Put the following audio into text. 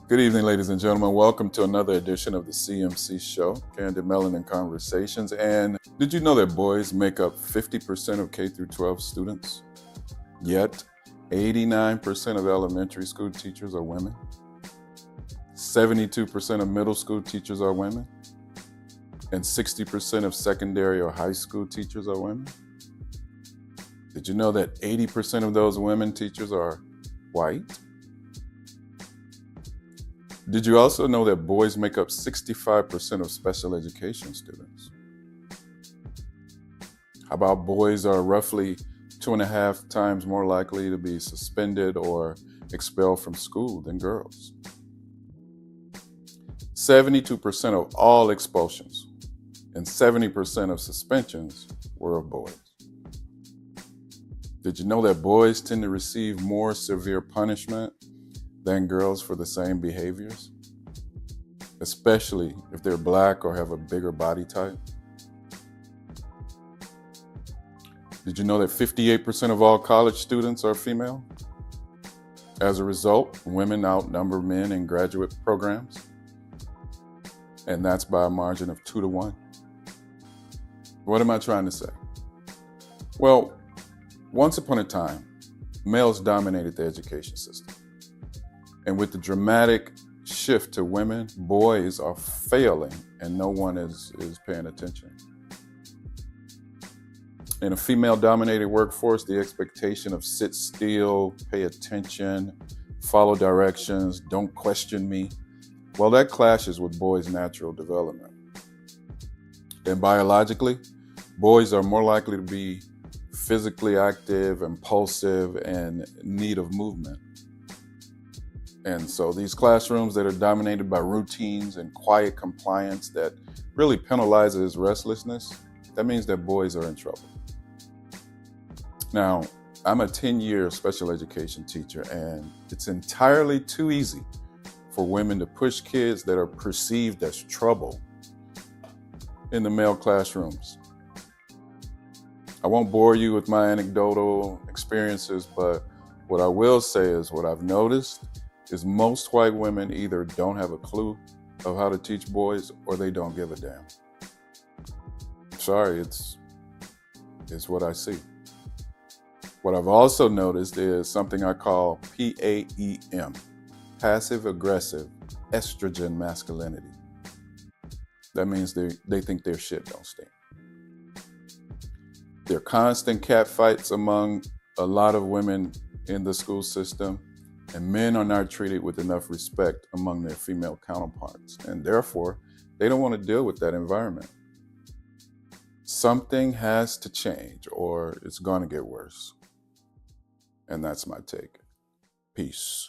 Good evening, ladies and gentlemen. Welcome to another edition of the CMC Show, Candid Melanin Conversations. And did you know that boys make up 50% of K through 12 students? Yet, 89% of elementary school teachers are women. 72% of middle school teachers are women. And 60% of secondary or high school teachers are women. Did you know that 80% of those women teachers are white? Did you also know that boys make up 65% of special education students? How about boys are roughly 2.5 times more likely to be suspended or expelled from school than girls? 72% of all expulsions and 70% of suspensions were of boys. Did you know that boys tend to receive more severe punishment than girls for the same behaviors, especially if they're Black or have a bigger body type? Did you know that 58% of all college students are female? As a result, women outnumber men in graduate programs, and that's by a margin of 2-1. What am I trying to say? Well, once upon a time, males dominated the education system. And with the dramatic shift to women, boys are failing and no one is paying attention. In a female-dominated workforce, the expectation of sit still, pay attention, follow directions, don't question me, well, that clashes with boys' natural development. And biologically, boys are more likely to be physically active, impulsive, and in need of movement. And so these classrooms that are dominated by routines and quiet compliance that really penalizes restlessness, that means that boys are in trouble. Now, I'm a 10-year special education teacher, and it's entirely too easy for women to push kids that are perceived as trouble in the male classrooms. I won't bore you with my anecdotal experiences, but what I will say is what I've noticed is most white women either don't have a clue of how to teach boys or they don't give a damn. Sorry, it's what I see. What I've also noticed is something I call PAEM, passive aggressive estrogen masculinity. That means they think their shit don't stink. There are constant catfights among a lot of women in the school system, and men are not treated with enough respect among their female counterparts, and therefore, they don't want to deal with that environment. Something has to change, or it's going to get worse. And that's my take. Peace.